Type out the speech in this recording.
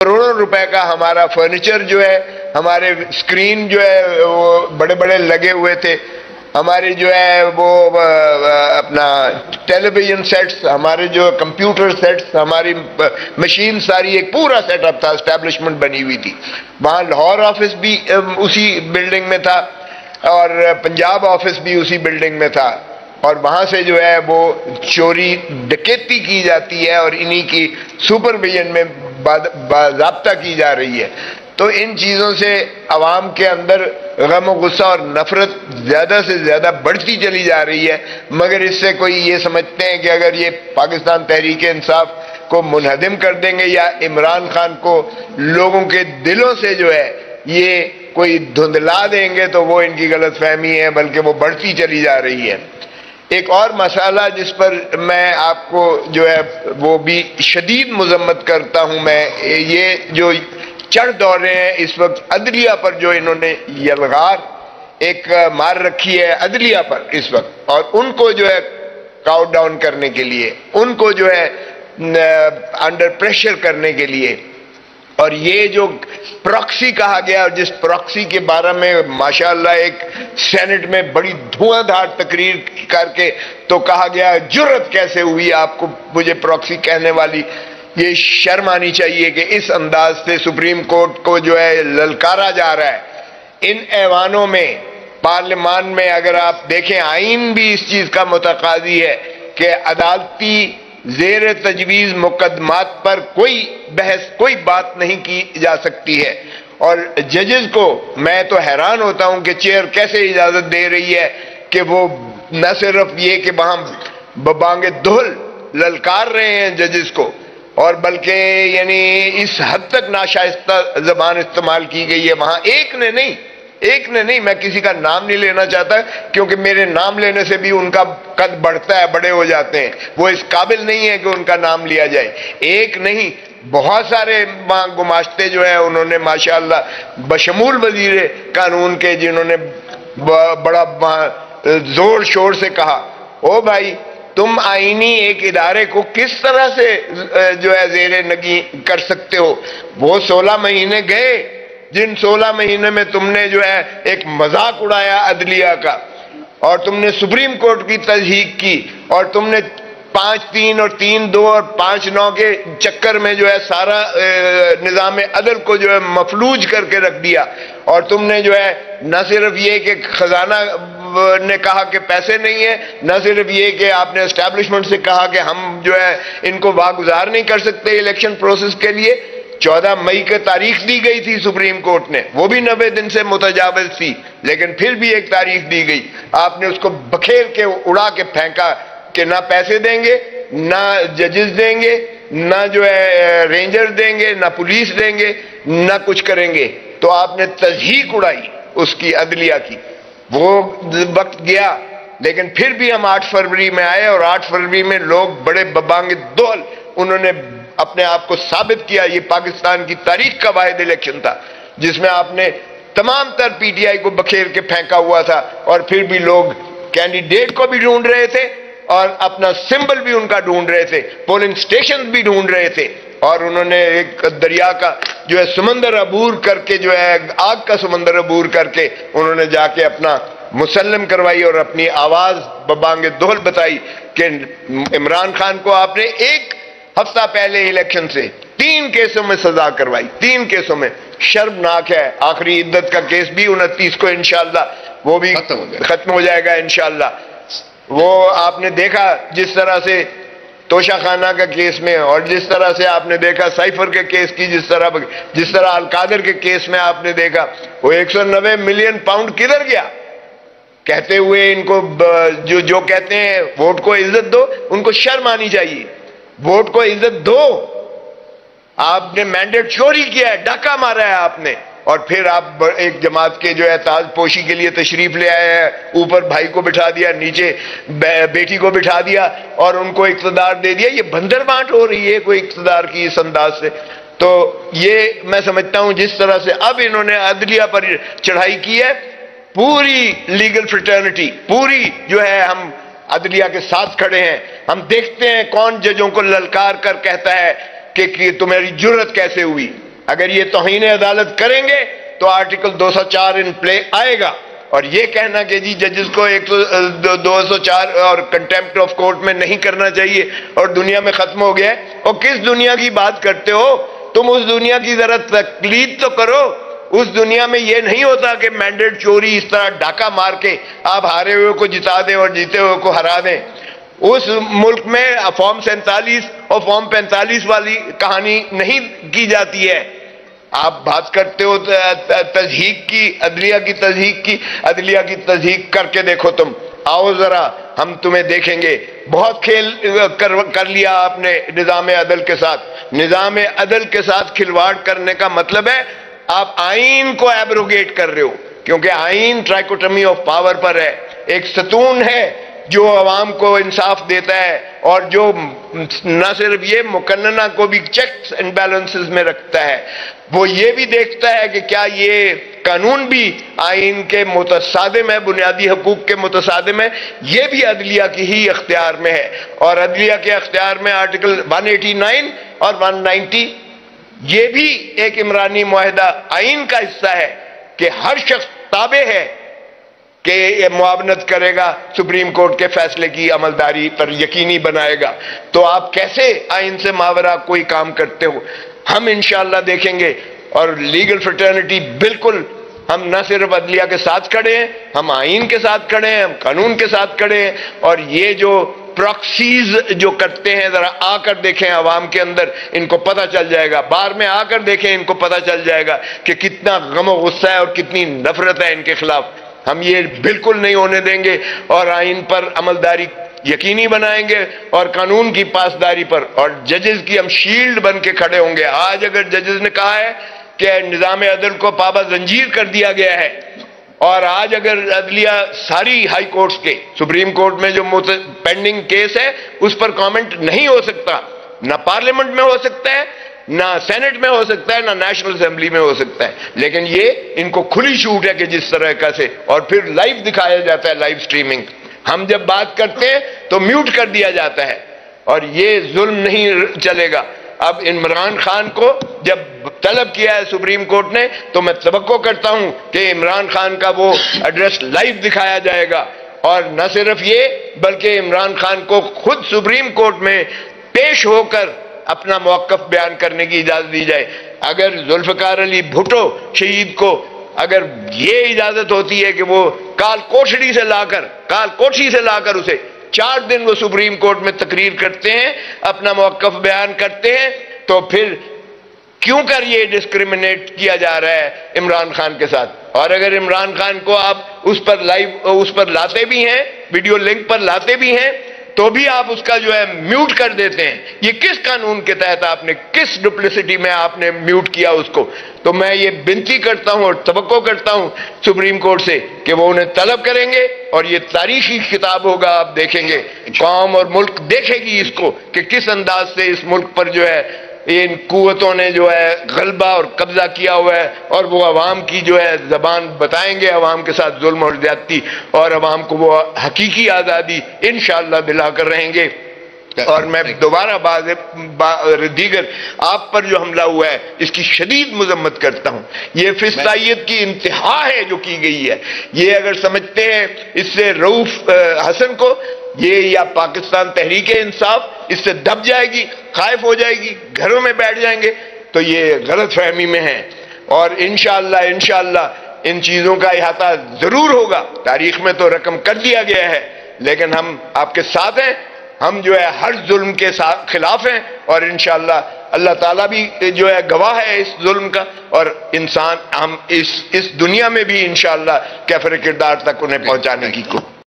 کروڑوں روپے کا ہمارا فرنیچر جو ہے، ہمارے اسکرین جو ہے وہ بڑے بڑے لگے ہوئے تھے، ہماری جو ہے وہ اپنا ٹیلی ویژن سیٹس، ہمارے جو کمپیوٹر سیٹس، ہماری مشین ساری، ایک پورا سیٹ اپ تھا، اسٹیبلشمنٹ بنی ہوئی تھی وہاں۔ لاہور آفس بھی اسی بلڈنگ میں تھا اور پنجاب آفس بھی اسی بلڈنگ میں تھا، اور وہاں سے جو ہے وہ چوری ڈکیتی کی جاتی ہے اور انہی کی سپرویژن میں باضابطہ کی جا رہی ہے۔ تو ان چیزوں سے عوام کے اندر غم و غصہ اور نفرت زیادہ سے زیادہ بڑھتی چلی جا رہی ہے، مگر اس سے کوئی یہ سمجھتے ہیں کہ اگر یہ پاکستان تحریک انصاف کو منہدم کر دیں گے یا عمران خان کو لوگوں کے دلوں سے جو ہے یہ کوئی دھندلا دیں گے تو وہ ان کی غلط فہمی ہے، بلکہ وہ بڑھتی چلی جا رہی ہے۔ ایک اور مسئلہ جس پر میں آپ کو جو ہے وہ بھی شدید مذمت کرتا ہوں، میں یہ جو چڑھ دورے ہیں اس وقت عدلیہ پر، جو انہوں نے یلغار ایک مار رکھی ہے عدلیہ پر اس وقت، اور ان کو جو ہے کاؤ ڈاؤن کرنے کے لیے، ان کو جو ہے انڈر پریشر کرنے کے لیے، اور یہ جو پراکسی کہا گیا، اور جس پراکسی کے بارے میں ماشاءاللہ ایک سینٹ میں بڑی دھواں دھار تقریر کر کے تو کہا گیا، جرت کیسے ہوئی آپ کو مجھے پراکسی کہنے والی، یہ شرم آنی چاہیے کہ اس انداز سے سپریم کورٹ کو جو ہے للکارا جا رہا ہے۔ ان ایوانوں میں پارلیمان میں اگر آپ دیکھیں، آئین بھی اس چیز کا متقاضی ہے کہ عدالتی زیر تجویز مقدمات پر کوئی بحث، کوئی بات نہیں کی جا سکتی ہے، اور ججز کو میں تو حیران ہوتا ہوں کہ چیئر کیسے اجازت دے رہی ہے کہ وہ نہ صرف یہ کہ وہاں ببانگ دہل للکار رہے ہیں ججز کو، اور بلکہ یعنی اس حد تک ناشائستہ زبان استعمال کی گئی ہے وہاں۔ ایک نے نہیں، میں کسی کا نام نہیں لینا چاہتا کیونکہ میرے نام لینے سے بھی ان کا قد بڑھتا ہے، بڑے ہو جاتے ہیں، وہ اس قابل نہیں ہے کہ ان کا نام لیا جائے۔ ایک نہیں، بہت سارے گماشتے جو ہے انہوں نے ماشاءاللہ بشمول وزیر قانون کے، جنہوں نے بڑا زور شور سے کہا، او بھائی تم آئینی ایک ادارے کو کس طرح سے جو ہے زیر نگی کر سکتے ہو؟ وہ 16 مہینے گئے جن 16 مہینے میں تم نے جو ہے ایک مذاق اڑایا عدلیہ کا، اور تم نے سپریم کورٹ کی تضحیک کی، اور تم نے 5-3 اور 3-2 اور 5-9 کے چکر میں جو ہے سارا نظام عدل کو جو ہے مفلوج کر کے رکھ دیا، اور تم نے جو ہے نہ صرف یہ کہ خزانہ نے کہا کہ پیسے نہیں ہیں، نہ صرف یہ کہ آپ نے اسٹیبلشمنٹ سے کہا کہ ہم جو ہے ان کو واگزار نہیں کر سکتے الیکشن پروسیس کے لیے۔ 14 مئی کی تاریخ دی گئی تھی سپریم کورٹ نے، وہ بھی 90 دن سے متجاوز تھی، لیکن پھر بھی ایک تاریخ دی گئی، آپ نے اس کو بکھیر کے اڑا کے پھینکا کہ نہ پیسے دیں گے، نہ ججز دیں گے، نہ جو ہے رینجر دیں گے، نہ پولیس دیں گے، نہ کچھ کریں گے۔ تو آپ نے تضحیک اڑائی اس کی عدلیہ کی، وہ وقت گیا، لیکن پھر بھی ہم 8 فروری میں آئے، اور 8 فروری میں لوگ بڑے ببانگ دول انہوں نے اپنے آپ کو ثابت کیا۔ یہ پاکستان کی تاریخ کا واحد الیکشن تھا جس میں آپ نے تمام تر پی ٹی آئی کو بکھیر کے پھینکا ہوا تھا، اور پھر بھی لوگ کینڈیڈیٹ کو بھی ڈھونڈ رہے تھے اور اپنا سمبل بھی ان کا ڈھونڈ رہے تھے، پولنگ سٹیشن بھی ڈھونڈ رہے تھے، اور انہوں نے ایک دریا کا جو ہے سمندر عبور کر کے، جو ہے آگ کا سمندر عبور کر کے انہوں نے جا کے اپنا مسلم کروائی اور اپنی آواز ببانگ دہل بتائی کہ عمران خان کو آپ نے ایک ہفتہ پہلے الیکشن سے 3 کیسوں میں سزا کروائی، 3 کیسوں میں، شرمناک ہے۔ آخری عدت کا کیس بھی 29 کو انشاءاللہ وہ بھی ختم ہو جائے گا انشاءاللہ۔ وہ آپ نے دیکھا جس طرح سے توشہ خانہ کا کیس میں، اور جس طرح سے آپ نے دیکھا سائفر کے کیس کی، جس طرح القادر کے کیس میں آپ نے دیکھا، وہ 190 ملین پاؤنڈ کدھر گیا؟ کہتے ہوئے ان کو جو کہتے ہیں ووٹ کو عزت دو، ان کو شرم آنی چاہیے، ووٹ کو عزت دو۔ آپ نے مینڈیٹ چوری کیا ہے، ڈاکہ مارا ہے آپ نے، اور پھر آپ ایک جماعت کے جو ہے تاج پوشی کے لیے تشریف لے آئے ہیں، اوپر بھائی کو بٹھا دیا، نیچے بیٹی کو بٹھا دیا اور ان کو اقتدار دے دیا۔ یہ بندر بانٹ ہو رہی ہے کوئی اقتدار کی اس انداز سے۔ تو یہ میں سمجھتا ہوں جس طرح سے اب انہوں نے عدلیہ پر چڑھائی کی ہے، پوری لیگل فریٹرنٹی، پوری جو ہے ہم عدلیہ کے ساتھ کھڑے ہیں۔ ہم دیکھتے ہیں کون ججوں کو للکار کر کہتا ہے کہ تمہاری جرت کیسے ہوئی۔ اگر یہ توہین عدالت کریں گے تو آرٹیکل 204 ان پلے آئے گا. اور یہ کہنا کہ جی ججز کو 204 اور کنٹیمپٹ آف کورٹ میں نہیں کرنا چاہیے اور دنیا میں ختم ہو گیا ہے، اور کس دنیا کی بات کرتے ہو تم؟ اس دنیا کی ذرا تقلید تو کرو. اس دنیا میں یہ نہیں ہوتا کہ مینڈیٹ چوری اس طرح ڈاکہ مار کے آپ ہارے ہوئے کو جتا دیں اور جیتے ہوئے کو ہرا دیں. اس ملک میں فارم 47 اور فارم 45 والی کہانی نہیں کی جاتی ہے. آپ بات کرتے ہو تضحیک کی، عدلیہ کی تضحیک کی. عدلیہ کی تضحیک کر کے دیکھو تم. آؤ ذرا ہم تمہیں دیکھیں گے. بہت کھیل کر لیا آپ نے نظام عدل کے ساتھ. نظام عدل کے ساتھ کھلواڑ کرنے کا مطلب ہے آپ آئین کو ایبروگیٹ کر رہے ہو، کیونکہ آئین ٹرائکوٹمی آف پاور پر ہے. ایک ستون ہے جو عوام کو انصاف دیتا ہے اور جو نہ صرف یہ مقننہ کو بھی چیکس اینڈ بیلنسز میں رکھتا ہے. وہ یہ بھی دیکھتا ہے کہ کیا یہ قانون بھی آئین کے متصادم ہے، بنیادی حقوق کے متصادم ہے. یہ بھی عدلیہ کی ہی اختیار میں ہے، اور عدلیہ کے اختیار میں آرٹیکل 189 اور 190 یہ بھی ایک عمرانی معاہدہ آئین کا حصہ ہے کہ ہر شخص تابع ہے کہ یہ معاونت کرے گا، سپریم کورٹ کے فیصلے کی عملداری پر یقینی بنائے گا. تو آپ کیسے آئین سے ماورا کوئی کام کرتے ہو؟ ہم انشاءاللہ دیکھیں گے. اور لیگل فریٹرنٹی بالکل ہم نہ صرف عدلیہ کے ساتھ کھڑے ہیں، ہم آئین کے ساتھ کھڑے ہیں، ہم قانون کے ساتھ کھڑے ہیں. اور یہ جو پراکسیز جو کرتے ہیں ذرا آ کر دیکھیں عوام کے اندر، ان کو پتہ چل جائے گا. بار میں آ کر دیکھیں، ان کو پتہ چل جائے گا کہ کتنا غم و غصہ ہے اور کتنی نفرت ہے ان کے خلاف. ہم یہ بالکل نہیں ہونے دیں گے اور آئین پر عملداری یقینی بنائیں گے اور قانون کی پاسداری پر. اور ججز کی ہم شیلڈ بن کے کھڑے ہوں گے. آج اگر ججز نے کہا ہے کہ نظام عدل کو پابا زنجیر کر دیا گیا ہے، اور آج اگر عدلیہ ساری ہائی کورٹس کے، سپریم کورٹ میں جو پینڈنگ کیس ہے اس پر کامنٹ نہیں ہو سکتا، نہ پارلیمنٹ میں ہو سکتا ہے، نہ سینٹ میں ہو سکتا ہے، نہ نیشنل اسمبلی میں ہو سکتا ہے. لیکن یہ ان کو کھلی چھوٹ ہے کہ جس طرح کا سے، اور پھر لائیو دکھایا جاتا ہے، لائیو سٹریمنگ. ہم جب بات کرتے ہیں تو میوٹ کر دیا جاتا ہے، اور یہ ظلم نہیں چلے گا. اب عمران خان کو جب طلب کیا ہے سپریم کورٹ نے تو میں توقع کرتا ہوں کہ عمران خان کا وہ ایڈریس لائیو دکھایا جائے گا. اور نہ صرف یہ بلکہ عمران خان کو خود سپریم کورٹ میں پیش ہو کر اپنا موقف بیان کرنے کی اجازت دی جائے. اگر ذوالفقار علی بھٹو شہید کو اگر یہ اجازت ہوتی ہے کہ وہ کال کوٹھی سے لا کر اسے 4 دن وہ سپریم کورٹ میں تقریر کرتے ہیں، اپنا موقف بیان کرتے ہیں، تو پھر کیوں کر یہ ڈسکریمنیٹ کیا جا رہا ہے عمران خان کے ساتھ؟ اور اگر عمران خان کو آپ اس پر لاتے بھی ہیں، ویڈیو لنک پر لاتے بھی ہیں، تو بھی آپ اس کا جو ہے میوٹ کر دیتے ہیں. یہ کس قانون کے تحت آپ نے، کس ڈپلیسٹی میں آپ نے میوٹ کیا اس کو؟ تو میں یہ بنتی کرتا ہوں اور توقع کرتا ہوں سپریم کورٹ سے کہ وہ انہیں طلب کریں گے، اور یہ تاریخی کتاب ہوگا. آپ دیکھیں گے، قوم اور ملک دیکھے گی اس کو کہ کس انداز سے اس ملک پر جو ہے ان قوتوں نے جو ہے غلبہ اور قبضہ کیا ہوا ہے، اور وہ عوام کی جو ہے زبان بتائیں گے، عوام کے ساتھ ظلم اور زیادتی، اور عوام کو وہ حقیقی آزادی انشاءاللہ دلا کر رہیں گے. اور میں دوبارہ دیگر آپ پر جو حملہ ہوا ہے اس کی شدید مذمت کرتا ہوں. یہ فسطائیت کی انتہا ہے جو کی گئی ہے. یہ اگر سمجھتے ہیں اس سے رؤوف حسن کو یہ یا پاکستان تحریک انصاف اس سے دب جائے گی، خائف ہو جائے گی، گھروں میں بیٹھ جائیں گے، تو یہ غلط فہمی میں ہے. اور انشاءاللہ ان چیزوں کا احاطہ ضرور ہوگا. تاریخ میں تو رقم کر دیا گیا ہے، لیکن ہم آپ کے ساتھ ہیں. ہم جو ہے ہر ظلم کے خلاف ہیں، اور انشاءاللہ اللہ تعالیٰ بھی جو ہے گواہ ہے اس ظلم کا، اور انسان ہم اس دنیا میں بھی انشاءاللہ کیفر کردار تک انہیں پہنچانے کی